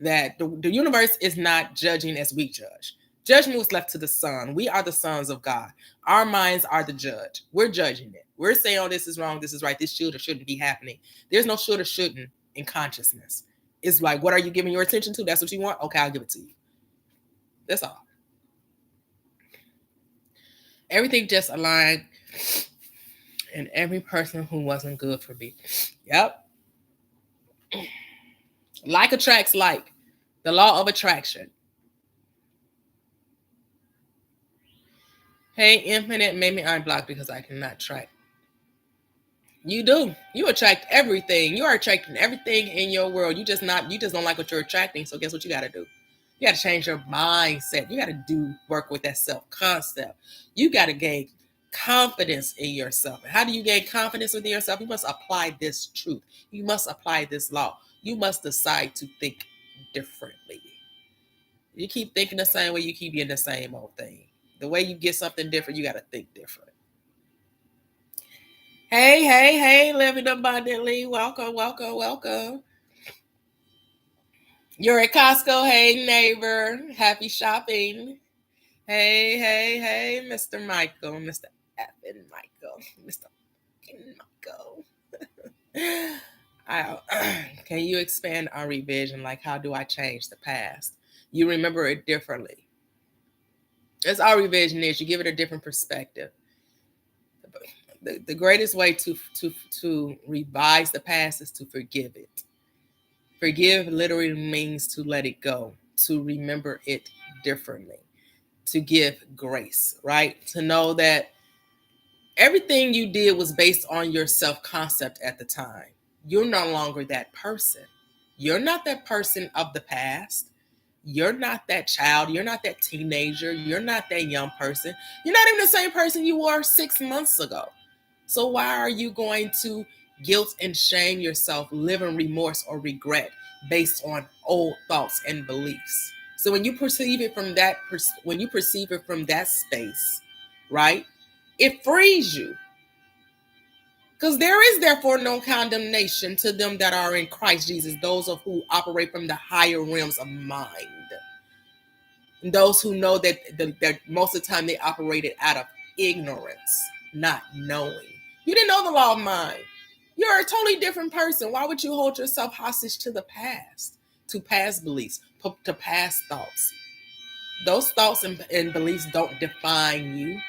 that the universe is not judging as we judge. Judgment was left to the Son. We are the sons of God. Our minds are the judge. We're judging it. We're saying, oh, this is wrong, this is right, this should or shouldn't be happening. There's no should or shouldn't in consciousness. It's like, what are you giving your attention to? That's what you want? Okay, I'll give it to you. That's all. Everything just aligned, and every person who wasn't good for me. Yep. Like attracts like. The law of attraction. Hey, Infinite made me unblock because I cannot track. You do. You attract everything. You are attracting everything in your world. You just don't like what you're attracting. So guess what you got to do? You got to change your mindset. You got to work with that self-concept. You got to gain confidence in yourself. And how do you gain confidence within yourself? You must apply this truth. You must apply this law. You must decide to think differently. You keep thinking the same way, you keep getting the same old thing. The way you get something different, you got to think different. Hey, living abundantly. Welcome, welcome, welcome. You're at Costco. Hey, neighbor. Happy shopping. Hey, Mr. Michael. Mr. Effin Michael. Mr. Michael. Can you expand our revision? Like, how do I change the past? You remember it differently. That's all revision is. You give it a different perspective. The greatest way to revise the past is to forgive it. Forgive literally means to let it go, to remember it differently, to give grace, right? To know that everything you did was based on your self-concept at the time. You're no longer that person. You're not that person of the past. You're not that child. You're not that teenager. You're not that young person. You're not even the same person you were 6 months ago. So why are you going to guilt and shame yourself, live in remorse or regret based on old thoughts and beliefs? So when you perceive it from that space, right, it frees you. Because there is therefore no condemnation to them that are in Christ Jesus, those of who operate from the higher realms of mind. And those who know that most of the time they operated out of ignorance, not knowing. You didn't know the law of mind. You're a totally different person. Why would you hold yourself hostage to the past, to past beliefs, to past thoughts? Those thoughts and beliefs don't define you.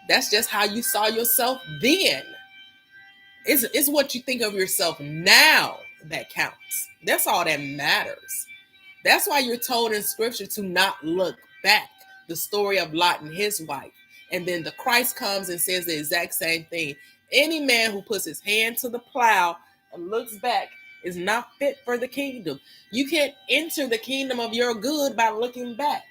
That's just how you saw yourself then. It's what you think of yourself now that counts. That's all that matters. That's why you're told in scripture to not look back, the story of Lot and his wife. And then the Christ comes and says the exact same thing. Any man who puts his hand to the plow and looks back is not fit for the kingdom. You can't enter the kingdom of your good by looking back.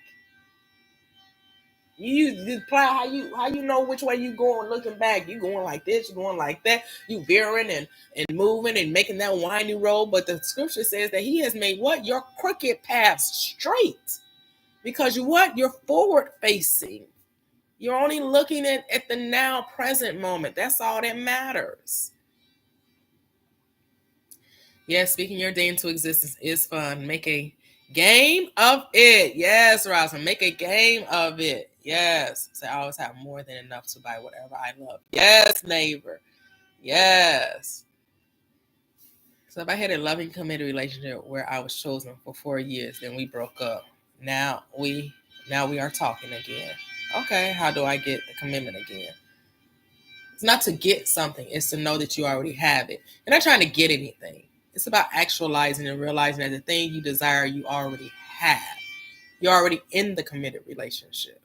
You plow, how you know which way you going looking back. You going like this, you going like that, you veering and moving and making that windy road. But the scripture says that he has made what? Your crooked paths straight. Because you're forward facing. You're only looking at the now present moment. That's all that matters. Yes, speaking your day into existence is fun. Make a game of it. Yes, Roslyn, make a game of it. Yes. So I always have more than enough to buy whatever I love. Yes, neighbor. Yes. So if I had a loving, committed relationship where I was chosen for 4 years, then we broke up. Now we are talking again. Okay, how do I get the commitment again? It's not to get something, it's to know that you already have it. You're not trying to get anything. It's about actualizing and realizing that the thing you desire, you already have. You're already in the committed relationship.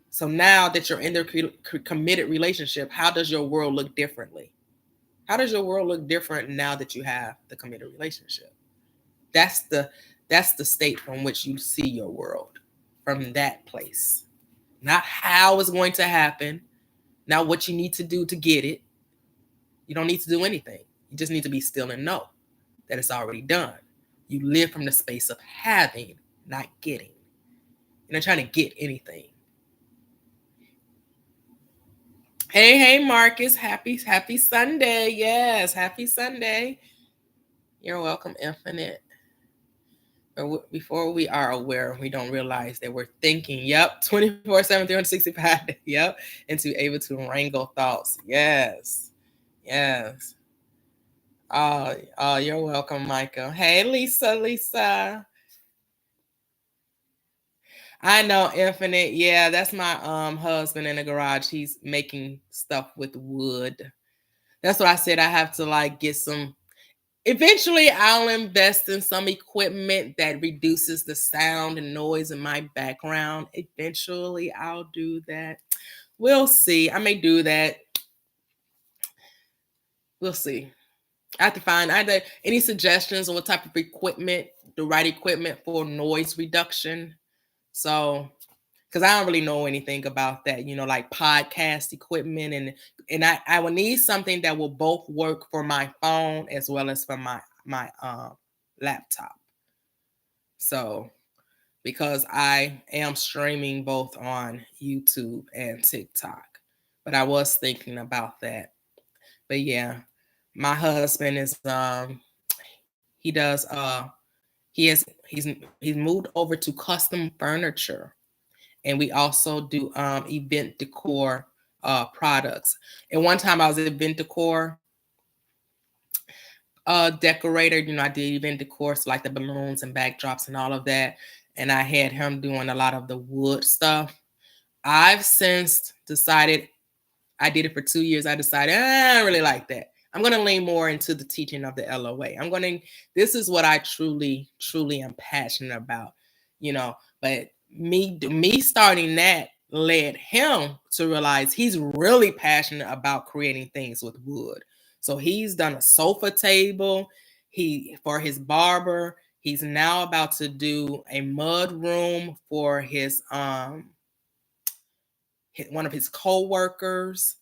So now that you're in the committed relationship, how does your world look differently? How does your world look different now that you have the committed relationship? That's the state from which you see your world, from that place. Not how it's going to happen, not what you need to do to get it. You don't need to do anything. You just need to be still and know that it's already done. You live from the space of having, not getting. You're not trying to get anything. Hey, Marcus. Happy Sunday. Yes, happy Sunday. You're welcome, Infinite. Before we are aware, we don't realize that we're thinking, 24/7, 365, and to able to wrangle thoughts. Yes. Oh, you're welcome, Michael. Hey, Lisa. I know, Infinite. Yeah, that's my husband in the garage. He's making stuff with wood. That's what I said. I have to get some. Eventually, I'll invest in some equipment that reduces the sound and noise in my background. Eventually, I'll do that. We'll see. I may do that. We'll see. I have to find either any suggestions on what type of equipment, the right equipment for noise reduction. So, because I don't really know anything about that, like podcast equipment, and I will need something that will both work for my phone as well as for my laptop. So, because I am streaming both on YouTube and TikTok, but I was thinking about that. But yeah, my husband is he does he's moved over to custom furniture, and we also do event decor products. And one time I was at event decor decorator. I did event decor, so like the balloons and backdrops and all of that, and I had him doing a lot of the wood stuff. I've since decided, I did it for 2 years. I decided I don't really like that. I'm going to lean more into the teaching of the LOA. This is what I truly am passionate about, but me starting that led him to realize he's really passionate about creating things with wood. So he's done a sofa table for his barber. He's now about to do a mud room for his one of his co-workers.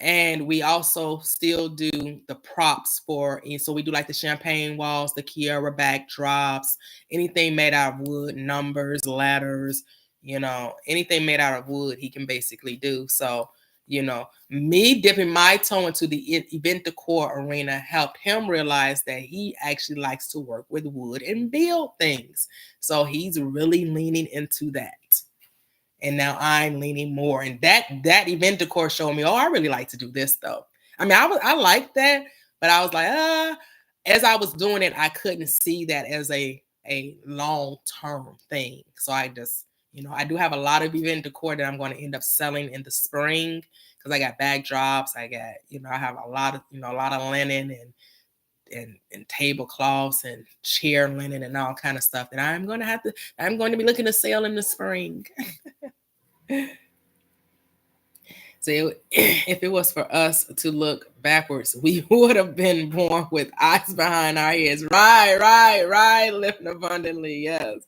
And we also still do the props so we do like the champagne walls, the Kiara backdrops, anything made out of wood, numbers, letters, anything made out of wood, he can basically do. So, me dipping my toe into the event decor arena helped him realize that he actually likes to work with wood and build things. So he's really leaning into that. And now I'm leaning more. And that event decor showed me, I really like to do this though. I mean, I like that, but I was like, as I was doing it, I couldn't see that as a long-term thing. So I just, I do have a lot of event decor that I'm going to end up selling in the spring, because I got backdrops. I got, I have a lot of linen and and tablecloths and chair linen and all kind of stuff that I'm going to be looking to sell in the spring. So if it was for us to look backwards, we would have been born with eyes behind our ears. Right. Living abundantly, yes.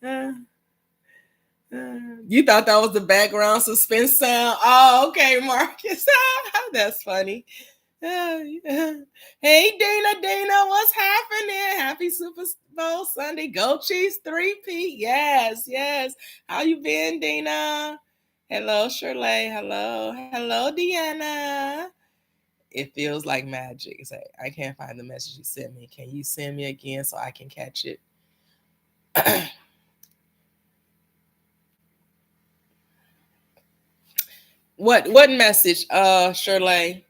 Uh, you thought that was the background suspense sound? Oh, okay, Marcus. That's funny. Hey, Dana, what's happening? Happy Super Bowl Sunday. Go Chiefs 3-peat. Yes. How you been, Dana? Hello, Shirley. Hello, Deanna. It feels like magic. Say, I can't find the message you sent me. Can you send me again so I can catch it? What message, Shirley?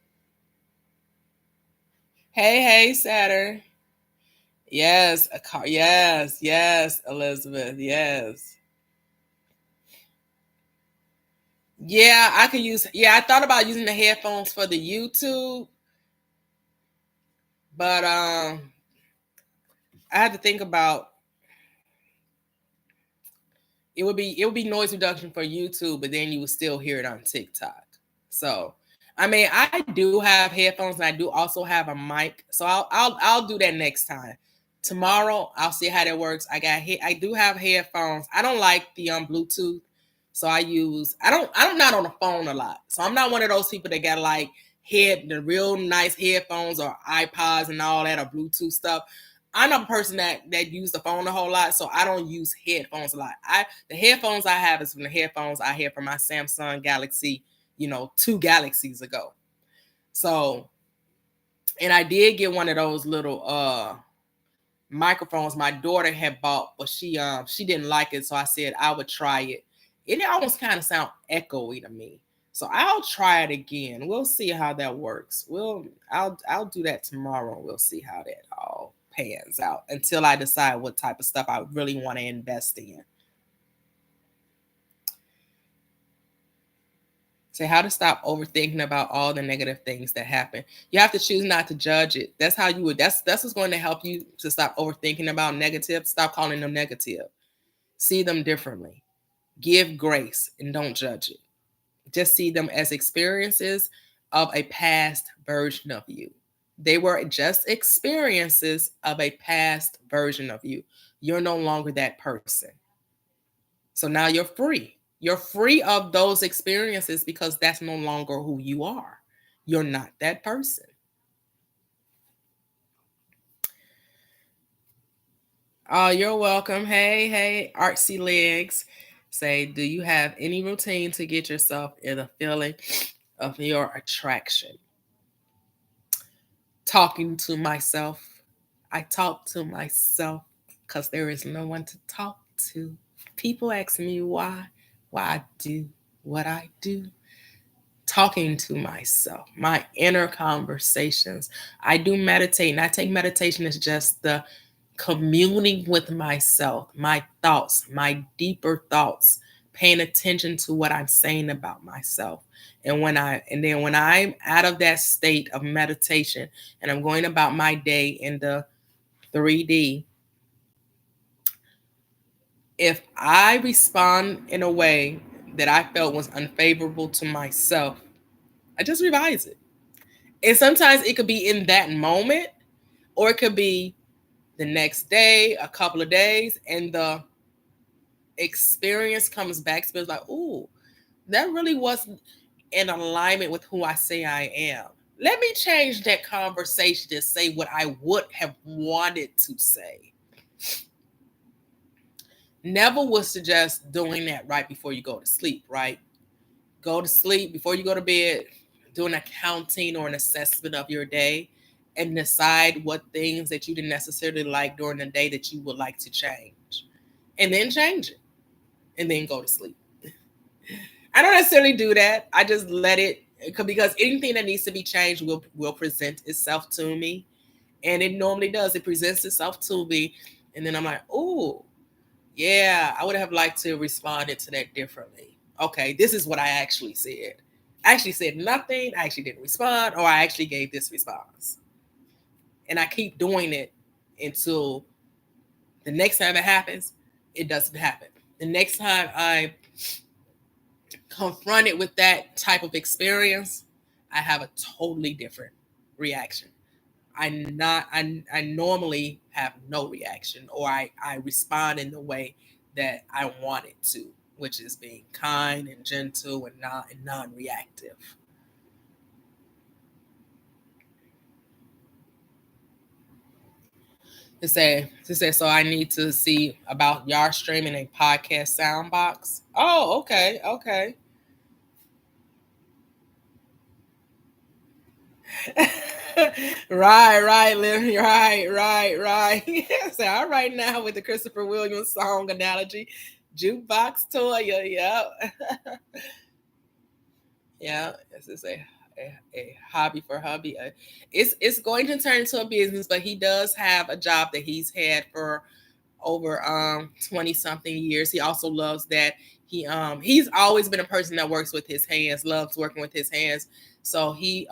Hey, Saturn. Yes, a car. Yes, Elizabeth. Yes. Yeah, I could use. Yeah, I thought about using the headphones for the YouTube, but I had to think about it would be noise reduction for YouTube, but then you would still hear it on TikTok. So, I mean, I do have headphones and I do also have a mic. So I'll do that next time. Tomorrow I'll see how that works. I do have headphones. I don't like the Bluetooth. So I'm not on the phone a lot. So I'm not one of those people that got like the real nice headphones or iPods and all that or Bluetooth stuff. I'm a person that use the phone a whole lot, so I don't use headphones a lot. The headphones I have is from the headphones I had from my Samsung Galaxy, 2 galaxies ago. So, and I did get one of those little microphones my daughter had bought, but she didn't like it, so I said I would try it. It almost kind of sound echoey to me. So I'll try it again. We'll see how that works. I'll do that tomorrow. We'll see how that all pans out until I decide what type of stuff I really want to invest in. Say how to stop overthinking about all the negative things that happen. You have to choose not to judge it. That's how you would. That's what's going to help you to stop overthinking about negative. Stop calling them negative. See them differently. Give grace and don't judge it. Just see them as experiences of a past version of you. They were just experiences of a past version of you. You're no longer that person. So now you're free. You're free of those experiences because that's no longer who you are. You're not that person. Oh, you're welcome. Hey, artsy legs. Say, do you have any routine to get yourself in the feeling of your attraction? Talking to myself. I talk to myself because there is no one to talk to. People ask me why I do what I do. Talking to myself, my inner conversations. I do meditate, and I take meditation as just the communing with myself, my thoughts, my deeper thoughts, paying attention to what I'm saying about myself. And when I'm out of that state of meditation and I'm going about my day in the 3D, if I respond in a way that I felt was unfavorable to myself, I just revise it. And sometimes it could be in that moment, or it could be the next day, a couple of days, and the experience comes back to me like, ooh, that really wasn't in alignment with who I say I am. Let me change that conversation to say what I would have wanted to say. Never would suggest doing that right before you go to sleep, right? Go to sleep before you go to bed, do an accounting or an assessment of your day and decide what things that you didn't necessarily like during the day that you would like to change. And then change it. And then go to sleep. I don't necessarily do that. I just let it, because anything that needs to be changed will present itself to me. And it normally does. It presents itself to me. And then I'm like, oh, yeah, I would have liked to respond to that differently. Okay, this is what I actually said. I actually said nothing. I actually didn't respond, or I actually gave this response. and I keep doing it until the next time it happens, it doesn't happen. The next time I confronted with that type of experience, I have a totally different reaction. I normally have no reaction, or I respond in the way that I want it to, which is being kind and gentle and non-reactive. To say, so I need to see about y'all streaming a podcast soundbox. Oh, okay, okay. Right, Livy, right. So, all right, now with the Christopher Williams song analogy, jukebox Toya, yep. Yeah, this is a hobby for hubby. It's going to turn into a business, but he does have a job that he's had for over 20 something years. He also loves that. He's always been a person that works with his hands, loves working with his hands. So he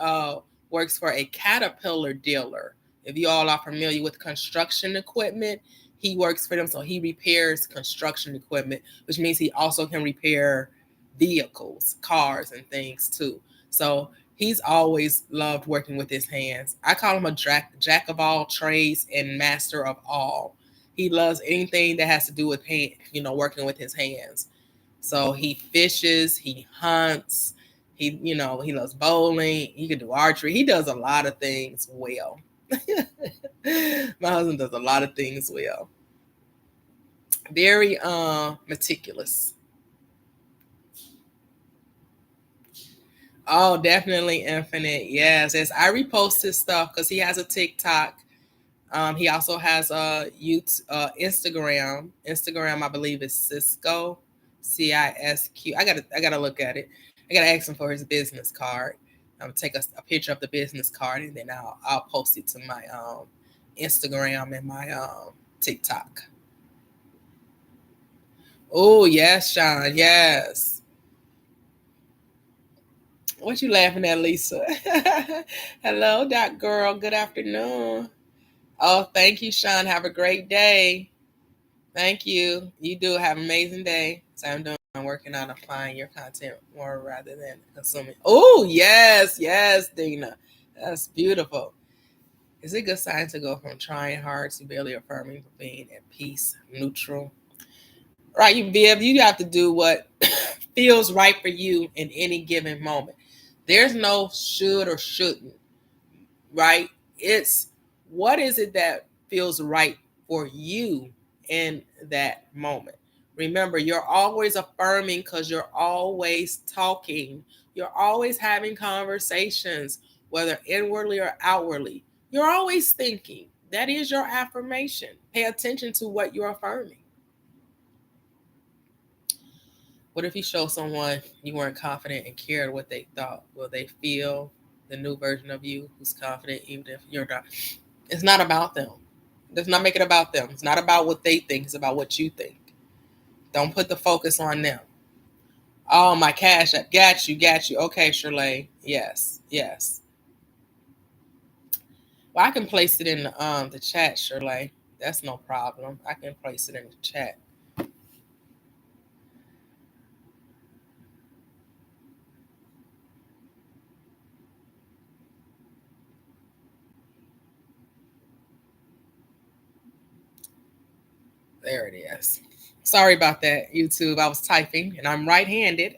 works for a Caterpillar dealer. If you all are familiar with construction equipment, he works for them. So he repairs construction equipment, which means he also can repair vehicles, cars, and things too. So he's always loved working with his hands. I call him a jack of all trades and master of all. He loves anything that has to do with hand, working with his hands. So he fishes, he hunts, he loves bowling, he can do archery. He does a lot of things well. My husband does a lot of things well. Very meticulous. Oh, definitely Infinite. Yes. I repost his stuff because he has a TikTok. He also has a YouTube, Instagram. Instagram, I believe, is Cisco, CISQ. I gotta look at it. I gotta ask him for his business card. I'm take a picture of the business card, and then I'll post it to my Instagram and my TikTok. Oh yes, Sean. Yes. What you laughing at, Lisa? Hello, Doc Girl. Good afternoon. Oh, thank you, Sean. Have a great day. Thank you. You do have an amazing day. So I'm working on applying your content more rather than consuming. Oh, yes, Dina. That's beautiful. Is it a good sign to go from trying hard to barely affirming for being at peace, neutral? Right, you Viv, you have to do what feels right for you in any given moment. There's no should or shouldn't, right? It's what is it that feels right for you in that moment. Remember, you're always affirming because you're always talking. You're always having conversations, whether inwardly or outwardly. You're always thinking. That is your affirmation. Pay attention to what you're affirming. What if you show someone you weren't confident and cared what they thought? Will they feel the new version of you who's confident even if you're not? It's not about them. Let's not make it about them. It's not about what they think. It's about what you think. Don't put the focus on them. Oh, my cash app. Got you. Okay, Shirley. Yes. Well, I can place it in the chat, Shirley. That's no problem. I can place it in the chat. There it is. Sorry about that, YouTube. I was typing and I'm right-handed.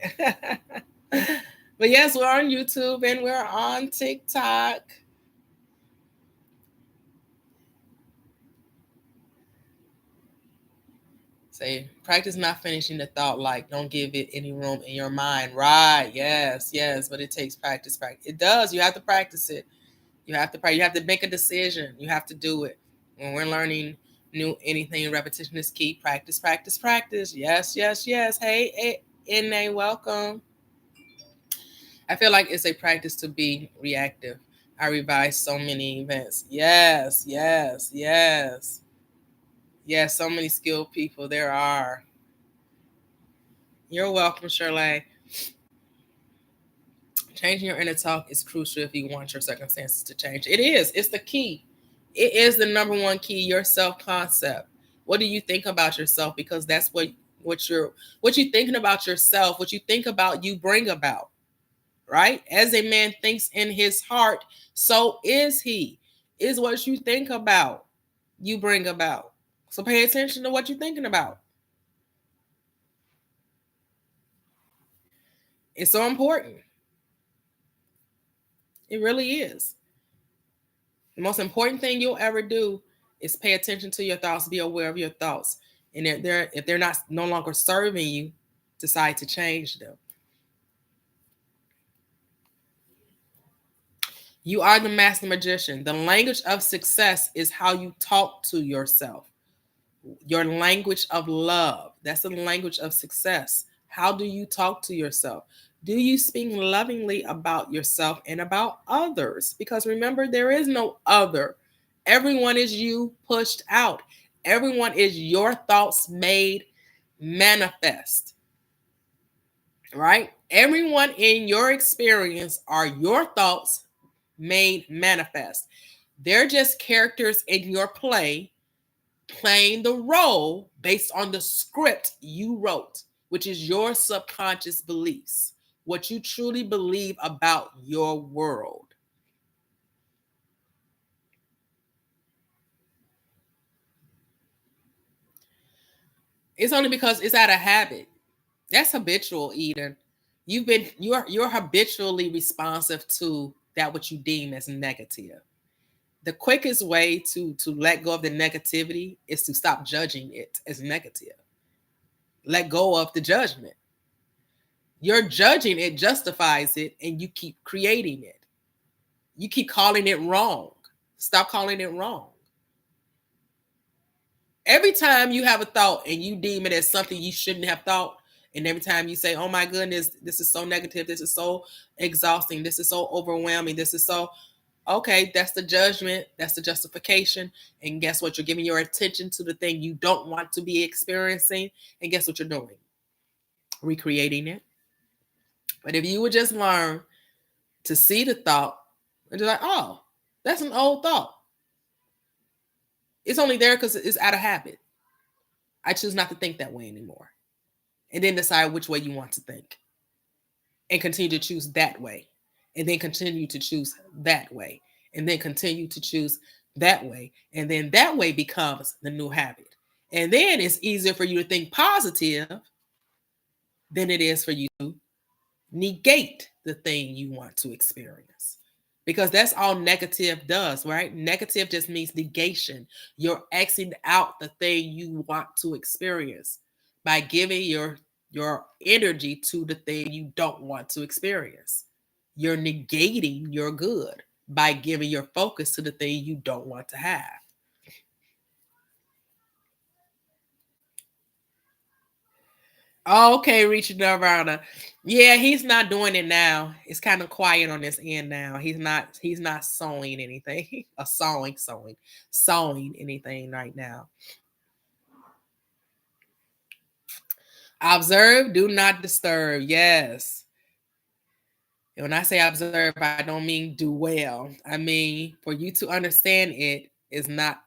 But yes, we're on YouTube and we're on TikTok. Say, practice not finishing the thought, like don't give it any room in your mind. Right. Yes. But it takes practice. It does. You have to practice it. You have to make a decision. You have to do it. When we're learning new anything, repetition is key. Practice. Yes. Hey, NA, welcome. I feel like it's a practice to be reactive. I revise so many events. Yes. So many skilled people there are. You're welcome, Shirley. Changing your inner talk is crucial if you want your circumstances to change. It is. It's the key. It is the number one key, your self-concept. What do you think about yourself? Because that's what you're thinking about yourself, what you think about, you bring about, right? As a man thinks in his heart, so is he. Is what you think about, you bring about. So pay attention to what you're thinking about. It's so important. It really is. The most important thing you'll ever do is pay attention to your thoughts, be aware of your thoughts. And if they're not no longer serving you, decide to change them. You are the master magician. The language of success is how you talk to yourself. Your language of love. That's the language of success. How do you talk to yourself? Do you speak lovingly about yourself and about others? Because remember, there is no other. Everyone is you pushed out. Everyone is your thoughts made manifest, right? Everyone in your experience are your thoughts made manifest. They're just characters in your play playing the role based on the script you wrote, which is your subconscious beliefs, what you truly believe about your world. It's only because it's out of habit. That's habitual, Eden. You're habitually responsive to that what you deem as negative. The quickest way to let go of the negativity is to stop judging it as negative. Let go of the judgment. Your judging it justifies it, and you keep creating it. You keep calling it wrong. Stop calling it wrong. Every time you have a thought and you deem it as something you shouldn't have thought, and every time you say, oh my goodness, this is so negative, this is so exhausting, this is so overwhelming, this is so, okay, that's the judgment, that's the justification. And guess what? You're giving your attention to the thing you don't want to be experiencing. And guess what you're doing? Recreating it. But if you would just learn to see the thought and just like, oh, that's an old thought. It's only there because it's out of habit. I choose not to think that way anymore. And then decide which way you want to think. And continue to choose that way. And then continue to choose that way. And then continue to choose that way. And then that way becomes the new habit. And then it's easier for you to think positive than it is for you to negate the thing you want to experience. Because that's all negative does, right? Negative just means negation. You're Xing out the thing you want to experience by giving your energy to the thing you don't want to experience. You're negating your good by giving your focus to the thing you don't want to have. Okay, reaching Nirvana. Yeah, he's not doing it now. It's kind of quiet on this end now. He's not sewing anything. Sewing anything right now. Observe, do not disturb. Yes. And when I say observe, I don't mean do well. I mean for you to understand it is not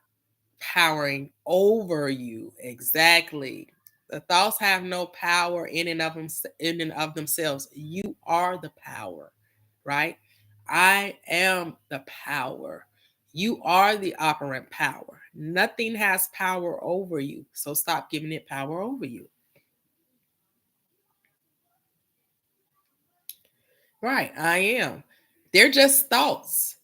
powering over you. Exactly. The thoughts have no power in and of themselves. You are the power, right? I am the power. You are the operant power. Nothing has power over you. So stop giving it power over you. Right, I am. They're just thoughts.